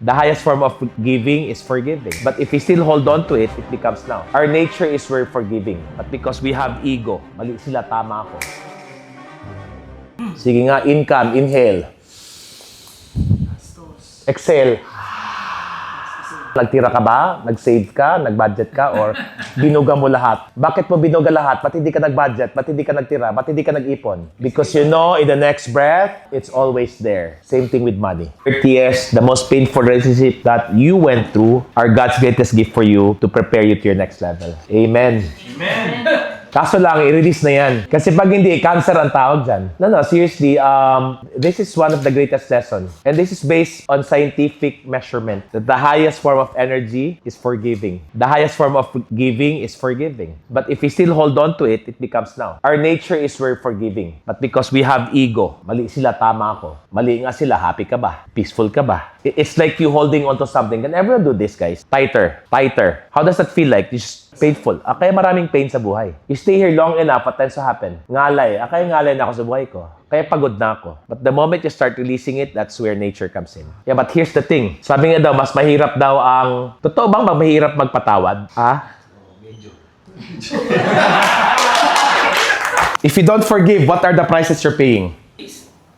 The highest form of giving is forgiving. But if we still hold on to it, it becomes now. Our nature is we're forgiving. But because we have ego, mali sila, tama ako. Sige nga, income, inhale. Exhale. Nagtira ka ba? Nag-save ka? Nag-budget ka? Or binuga mo lahat? Bakit mo binuga lahat? Ba't hindi ka nag-budget? Ba't hindi ka nagtira? Ba't hindi ka nag-ipon? Because you know, in the next breath, it's always there. Same thing with money. 30 years, the most painful relationship that you went through are God's greatest gift for you to prepare you to your next level. Amen. Amen. Kaso lang, i-release na yan. Kasi pag hindi, cancer ang tawag dyan. No, seriously, this is one of the greatest lessons. And this is based on scientific measurement. That the highest form of energy is forgiving. The highest form of giving is forgiving. But if we still hold on to it, it becomes now. Our nature is we're forgiving. But because we have ego, mali sila, tama ako. Mali nga sila, happy ka ba? Peaceful ka ba? It's like you holding on to something. Can everyone do this, guys? Tighter. Tighter. How does that feel like? Just painful. Kaya maraming pain sa buhay. You stay here long enough, what tends to happen? Ngalay. Kaya ngalay na ako sa buhay ko. Kaya pagod na ako. But the moment you start releasing it, that's where nature comes in. Yeah, but here's the thing. Sabi nga daw, mas mahirap daw ang... Totoo bang mahirap magpatawad? Medyo. If you don't forgive, what are the prices you're paying?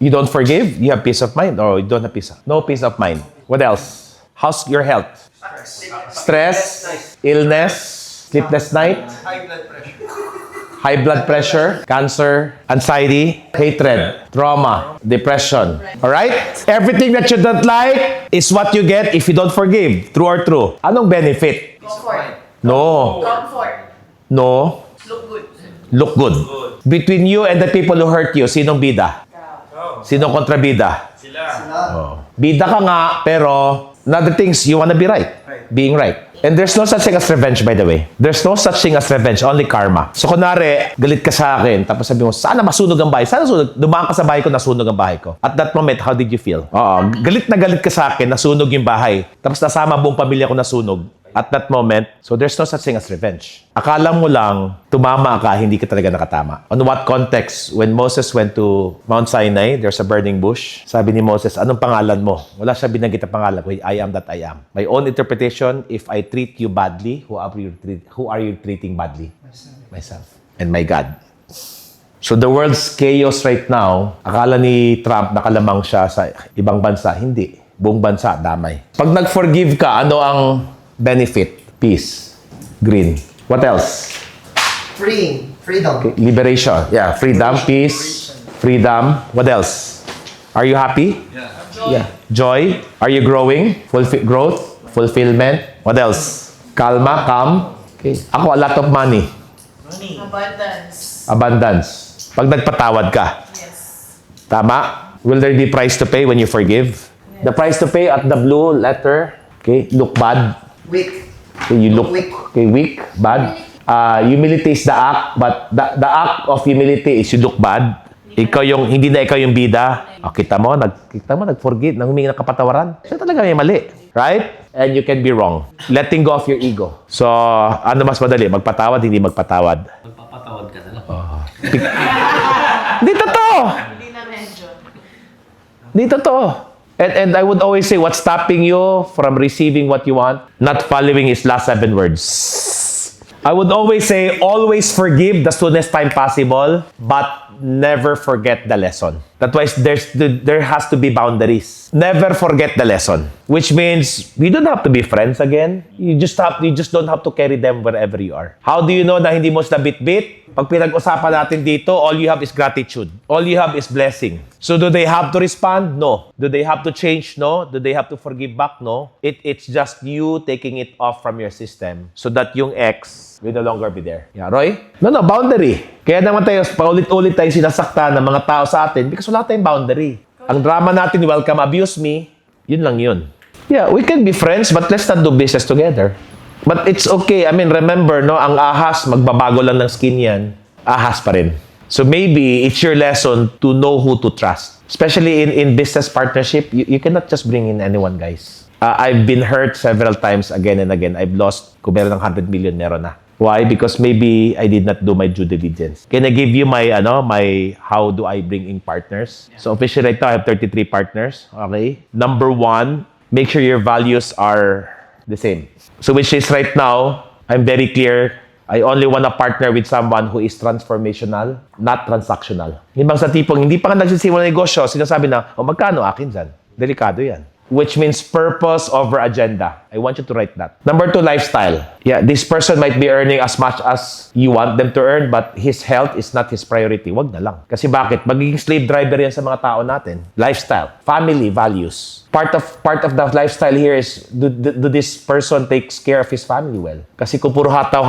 You don't forgive, you have peace of mind, or you don't have peace of... No peace of mind. What else? How's your health? Stress, illness, sleepless night, high blood pressure, cancer, anxiety, hatred, trauma, depression. Alright? Everything that you don't like is what you get if you don't forgive. True or true? Anong benefit? Comfort. No. Comfort. No. Look good. Look good. Between you and the people who hurt you, sinong bida? Sinong kontrabida? Sila. Oh. Bida ka nga, pero another things, you wanna be right. Being right. And there's no such thing as revenge, by the way. There's no such thing as revenge, only karma. So, kunwari, galit ka sa akin, tapos sabi mo, sana masunog ang bahay. Sana sunog. Dumaan ka sa bahay ko, nasunog ang bahay ko. At that moment, how did you feel? Oo, galit na galit ka sa akin, nasunog yung bahay. Tapos nasama buong pamilya ko nasunog. At that moment, so there's no such thing as revenge. Akala mo lang, tumama ka, hindi ka talaga nakatama. On what context? When Moses went to Mount Sinai, there's a burning bush. Sabi ni Moses, anong pangalan mo? Wala siya binanggit ang pangalan ko. I am that I am. My own interpretation, if I treat you badly, who are you treating badly? Myself. And my God. So the world's chaos right now, akala ni Trump nakalamang siya sa ibang bansa. Hindi. Buong bansa, damay. Pag nag-forgive ka, ano ang benefit? Peace. Green. What else? Freedom. Okay. Liberation. Yeah. Freedom, peace, freedom. What else? Are you happy? Yeah. Joy. Yeah. Joy. Are you growing? Growth, fulfillment. What else? Kalma, calm. Okay. Ako, a lot of money. Abundance. Abundance. Pag nagpatawad ka. Yes. Tama? Will there be price to pay when you forgive? The price to pay at the blue letter. Okay. Look bad. Weak. Okay, you look Weak. okay, weak, bad. Humility is the act, but the act of humility is you look bad. Ikaw yung, hindi na ikaw yung bida. Kita mo, nag-forgive, nang humingi ng kapatawaran. Siya talaga may mali. Right? And you can be wrong. Letting go of your ego. So, ano mas madali? Magpatawad, hindi magpatawad. Magpapatawad ka na lang. Hindi totoo! Hindi na medyo. Hindi totoo. And I would always say, what's stopping you from receiving what you want? Not following his last 7 words. I would always say, always forgive the soonest time possible, but never forget the lesson. That's why there has to be boundaries. Never forget the lesson. Which means, you don't have to be friends again. You just don't have to carry them wherever you are. How do you know na hindi mo sila bit-bit? Pag pinag-usapan natin dito, all you have is gratitude. All you have is blessing. So do they have to respond? No. Do they have to change? No. Do they have to forgive back? No. It's just you taking it off from your system so that yung ex will no longer be there. Yeah, Roy? No, boundary. Kaya naman tayo, paulit-ulit tayo sinasaktan ng mga tao sa atin because wala tayong boundary. Ang drama natin, welcome, abuse me, yun lang yun. Yeah, we can be friends, but let's not do business together. But it's okay. I mean, remember, no, ang ahas, magbabago lang ng skin yan. Ahas pa rin. So maybe it's your lesson to know who to trust. Especially in business partnership, you cannot just bring in anyone, guys. I've been hurt several times again and again. I've lost, kung meron ng 100 million, meron na. Why? Because maybe I did not do my due diligence. Can I give you my how do I bring in partners? So officially right now, I have 33 partners. Okay? Number 1, make sure your values are the same. So which is right now, I'm very clear, I only want to partner with someone who is transformational, not transactional. Yung bang sa tipong, hindi pa ka nagsisimula ng negosyo, sinasabi na, magkano akin dyan? Delikado yan. Which means purpose over agenda. I want you to write that. Number 2, lifestyle. Yeah, this person might be earning as much as you want them to earn, but his health is not his priority. Wag na lang. Kasi bakit? Magiging slave driver yan sa mga tao natin. Lifestyle. Family values. Part of the lifestyle here is, do this person takes care of his family well? Kasi kung puro hataw,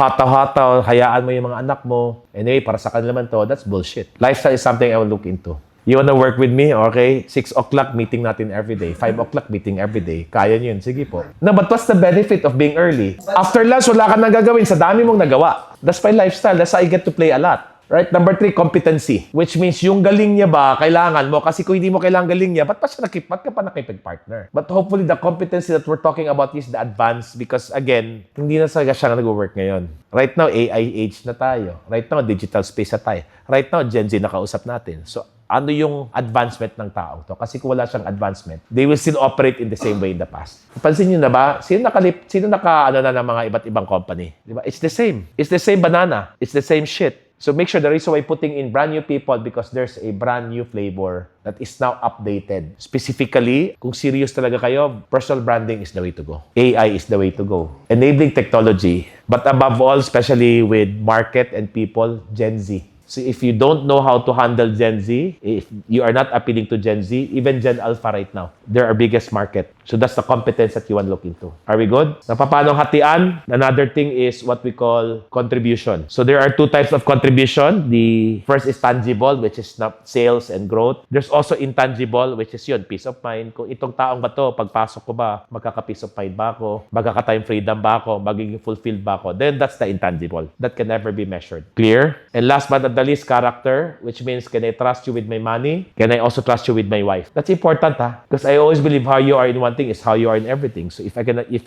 hayaan mo yung mga anak mo, anyway, para sa kanila man to, that's bullshit. Lifestyle is something I will look into. You wanna work with me? Okay. 6 o'clock, meeting natin every day. 5 o'clock, meeting every day. Kaya nyo yun. Sige po. No, but what's the benefit of being early? After lunch, wala ka nang gagawin. Sa dami mong nagawa. That's my lifestyle. That's how I get to play a lot. Right? Number 3, competency. Which means yung galing niya ba, kailangan mo. Kasi kung hindi mo kailangan galing niya, ba't ka pa nakipag-partner? But hopefully, the competency that we're talking about is the advanced because, again, hindi na talaga siya nag-work ngayon. Right now, AI age na tayo. Right now, digital space na tayo. Right now, Gen Z nakausap natin. So, ano yung advancement ng taong to? Kasi kung wala siyang advancement, they will still operate in the same way in the past. Pansin niyo na ba? Sino naka ano na ng mga iba't ibang company? Di ba? It's the same. It's the same banana. It's the same shit. So make sure the reason why putting in brand new people because there's a brand new flavor that is now updated. Specifically, kung serious talaga kayo, personal branding is the way to go. AI is the way to go. Enabling technology. But above all, especially with market and people, Gen Z. So if you don't know how to handle Gen Z, if you are not appealing to Gen Z, even Gen Alpha right now, they're our biggest market. So that's the competence that you want to look into. Are we good? Paano hatian? Another thing is what we call contribution. So there are 2 types of contribution. The first is tangible, which is not sales and growth. There's also intangible, which is yun, peace of mind. Kung itong taong ba to, pagpasok ko ba, magkaka-peace of mind ba ako? Magkaka-time freedom ba ako? Magiging fulfilled ba ako? Then that's the intangible. That can never be measured. Clear? And last but not the least, character, which means can I trust you with my money? Can I also trust you with my wife? That's important, ha? Because I always believe how you are in one thing is how you are in everything. So if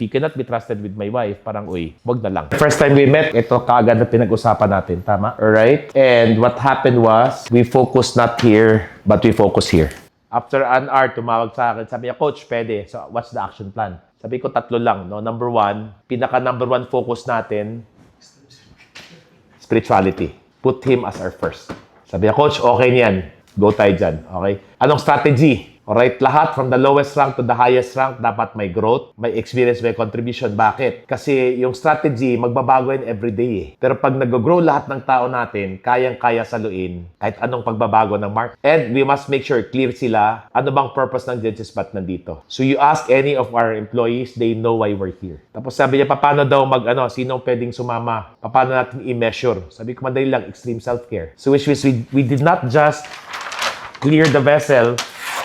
you cannot be trusted with my wife, parang wag na lang. First time we met, ito kaagad na pinag-usapan natin, tama? Alright? And what happened was, we focused not here, but we focus here. After an hour, tumawag sa akin, sabi niya, Coach, pwede. So what's the action plan? Sabi ko, 3 lang, no? Number 1, number 1 focus natin, spirituality. Put him as our first. Sabi niya, Coach, okay niyan. Go tayo dyan. Okay? Anong strategy? Alright, lahat from the lowest rank to the highest rank, dapat may growth, may experience, may contribution. Bakit? Kasi yung strategy, magbabago yan everyday eh. Pero pag nag-grow lahat ng tao natin, kayang-kaya saluin kahit anong pagbabago ng market. And we must make sure clear sila ano bang purpose ng Genesis ba't nandito. So you ask any of our employees, they know why we're here. Tapos sabi niya, paano daw sinong pwedeng sumama? Paano natin i-measure? Sabi ko, madali lang, extreme self-care. So which means we did not just clear the vessel.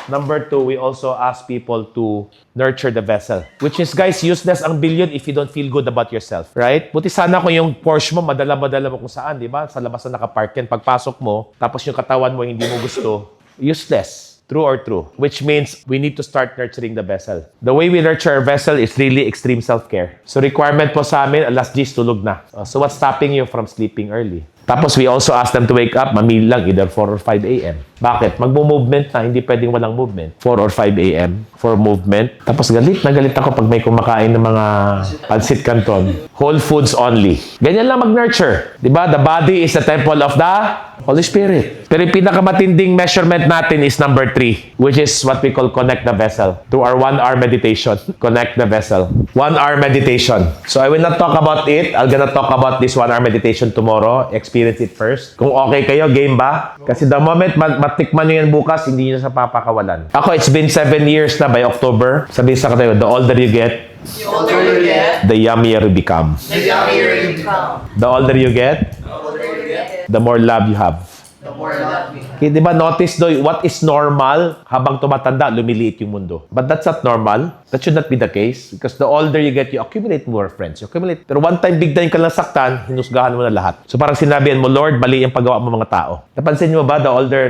Number 2, we also ask people to nurture the vessel. Which is, guys, useless ang billion if you don't feel good about yourself. Right? Buti sana kung yung Porsche mo, madala mo kung saan, di ba? Sa labas na nakapark yan. Pagpasok mo, tapos yung katawan mo hindi mo gusto, useless. True or true? Which means we need to start nurturing the vessel. The way we nurture our vessel is really extreme self-care. So requirement po sa amin, alas 10 tulog na. So what's stopping you from sleeping early? Tapos we also ask them to wake up, mamili lang, either 4 or 5 a.m. Bakit? Magmo-movement na, hindi pwedeng walang movement. 4 or 5 a.m. for movement. Tapos galit ako pag may kumakain ng mga pancit canton. Whole foods only. Ganyan lang mag-nurture. Diba? The body is the temple of the Holy Spirit. Pero yung pinakamatinding measurement natin is number 3, which is what we call connect the vessel. Through our 1-hour meditation. Connect the vessel. 1-hour meditation. So I will not talk about it. I'm gonna talk about this 1-hour meditation tomorrow. Experience it first. Kung okay kayo, game ba? Kasi the moment matikman nyo yan bukas, hindi nyo sa papakawalan. Ako, it's been 7 years na by October. Sabihin sa kayo, the older you get, The older you get, the yummier you become. the yummier you become. The older you get, The older you get, the more love you have. the more love you have. Okay, di ba notice what is normal habang tumatanda, lumiliit yung mundo. But that's not normal. That should not be the case. Because the older you get, you accumulate more friends. You accumulate. Pero one time, big time ka lang saktan, hinusgahan mo na lahat. So parang sinabihan mo, Lord, mali yung paggawa mo mga tao. Napansin mo ba, the older,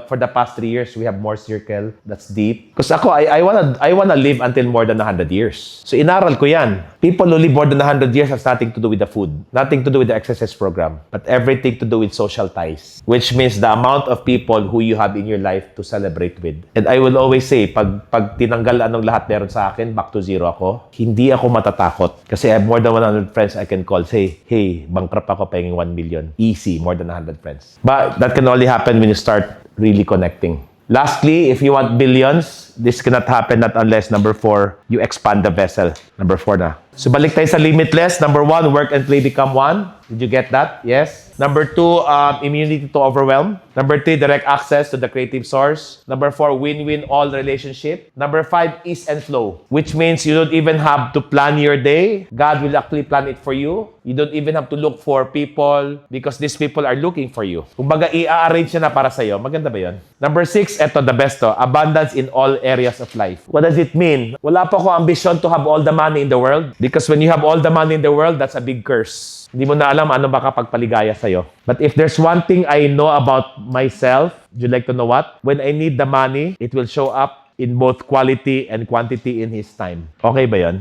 for the past 3 years, we have more circle that's deep. Because ako, I wanna live until more than 100 years. So inaral ko yan. People who live more than 100 years has nothing to do with the food, nothing to do with the exercise program, but everything to do with social ties, which means the amount of people who you have in your life to celebrate with. And I will always say, pag tinanggal anong lahat meron sa akin, back to zero ako, hindi ako matatakot. Kasi I have more than 100 friends I can call, say, hey, bankrupt ako paying 1 million. Easy, more than 100 friends. But that can only happen when you start really connecting. Lastly, if you want billions, this cannot happen not unless, number 4, you expand the vessel. Number 4 na. So balik tayo sa limitless. Number 1, work and play become one. Did you get that? Yes. Number 2, immunity to overwhelm. Number 3, direct access to the creative source. Number 4, win-win all relationship. Number 5, ease and flow, which means you don't even have to plan your day. God will actually plan it for you. You don't even have to look for people because these people are looking for you. Kumbaga, i-arrange niya na para sa'yo. Maganda ba yun? Number 6, eto, the best to. Abundance in all areas of life. What does it mean? Wala pa ko ambition to have all the money in the world because when you have all the money in the world, that's a big curse. Hindi mo na alam ano makapagpaligaya sa'yo. But if there's one thing I know about myself, would you like to know what? When I need the money, it will show up in both quality and quantity in His time. Okay ba yun?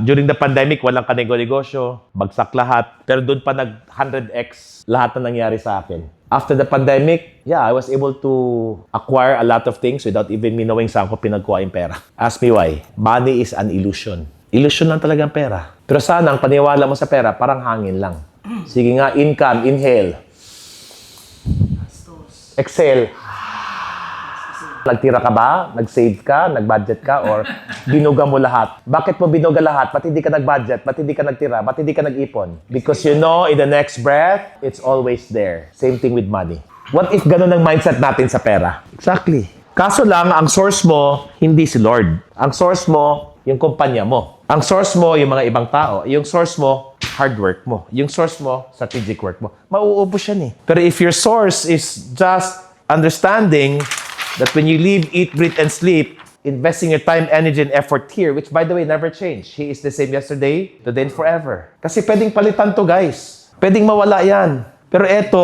During the pandemic, walang kanegosyo, bagsak lahat. Pero doon pa nag-100x lahat na nangyari sa akin. After the pandemic, yeah, I was able to acquire a lot of things without even me knowing saan ko pinagkuha yung pera. Ask me why. Money is an illusion. Illusion lang talaga ang pera. Pero sana ang paniwala mo sa pera, parang hangin lang. Sige nga, income, inhale. Exhale. Nagtira ka ba? Nag-save ka? Nag-budget ka? Or binuga mo lahat? Bakit mo binuga lahat? Ba't hindi ka nag-budget? Ba't hindi ka nagtira? Ba't hindi ka nag-ipon? Because you know, in the next breath, it's always there. Same thing with money. What if ganun ang mindset natin sa pera? Exactly. Kaso lang, ang source mo, hindi si Lord. Ang source mo, yung kumpanya mo. Ang source mo, yung mga ibang tao. Yung source mo, hard work mo. Yung source mo, strategic work mo. Mauubos yan eh. Pero if your source is just understanding that when you live, eat, breathe, and sleep, investing your time, energy, and effort here, which by the way, never changed. He is the same yesterday, today, and forever. Kasi pwedeng palitan to, guys. Pwedeng mawala yan. Pero eto,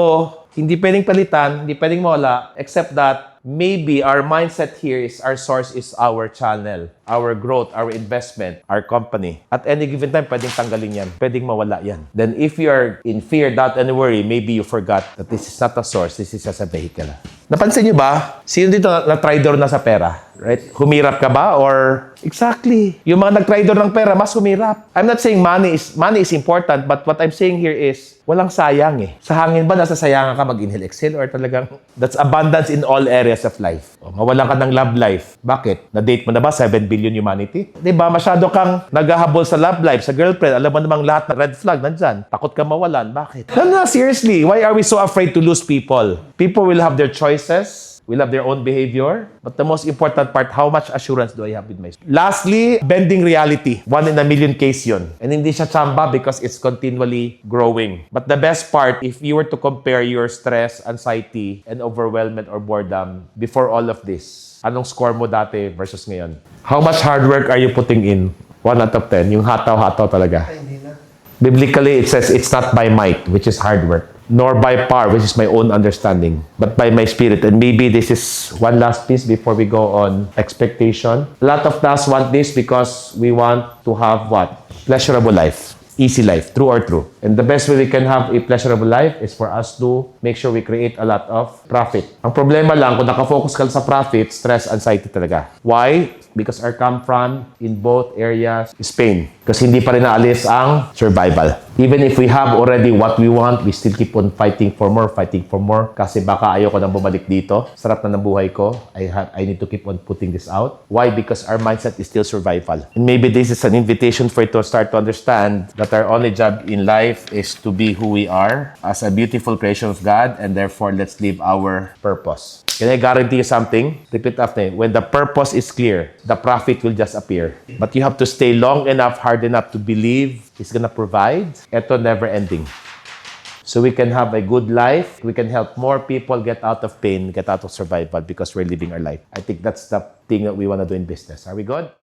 hindi pwedeng palitan, hindi pwedeng mawala, except that maybe our mindset here is our source is our channel, our growth, our investment, our company. At any given time, pwedeng tanggalin yan. Pwedeng mawala yan. Then if you are in fear, doubt, and worry, maybe you forgot that this is not a source, this is just a vehicle. Napansin niyo ba? Sino dito na-trador na sa pera? Right? Humirap ka ba? Or exactly. Yung mga nag-trador ng pera, mas humirap. I'm not saying money is important, but what I'm saying here is, walang sayang eh. Sa hangin ba, nasasayangan ka mag-inhale, exhale, or talagang that's abundance in all areas of life. O, mawalan ka ng love life. Bakit? Na-date mo na ba 7 billion humanity? Diba? Masyado kang naghahabol sa love life, sa girlfriend. Alam mo namang lahat ng red flag nandyan. Takot ka mawalan. Bakit? No, seriously. Why are we so afraid to lose people? People will have their choices. Will have their own behavior. But the most important part, how much assurance do I have with myself? Lastly, bending reality. 1 in a million case yun. And hindi siya chamba because it's continually growing. But the best part, if you were to compare your stress, anxiety, and overwhelmment or boredom before all of this, anong score mo dati versus ngayon? How much hard work are you putting in? 1 out of 10. Yung hataw-hataw talaga. Ay, hindi na. Biblically, it says it's not by might, which is hard work, nor by power, which is my own understanding, but by my spirit. And maybe this is one last piece before we go on expectation. A lot of us want this because we want to have what? Pleasurable life. Easy life. True or true. And the best way we can have a pleasurable life is for us to make sure we create a lot of profit. Ang problema lang, kung nakafocus ka sa profit, stress, anxiety talaga. Why? Because our come from in both areas is pain. Kasi hindi pa rin naalis ang survival. Even if we have already what we want, we still keep on fighting for more. Kasi baka ayoko nang bumalik dito. Sarap na ng buhay ko. I need to keep on putting this out. Why? Because our mindset is still survival. And maybe this is an invitation for you to start to understand that our only job in life is to be who we are as a beautiful creation of God, and therefore let's live our purpose. Can I guarantee you something? Repeat after me. When the purpose is clear, the profit will just appear. But you have to stay long enough, hard enough to believe He's gonna provide. Ito never ending. So we can have a good life. We can help more people get out of pain, get out of survival because we're living our life. I think that's the thing that we want to do in business. Are we good?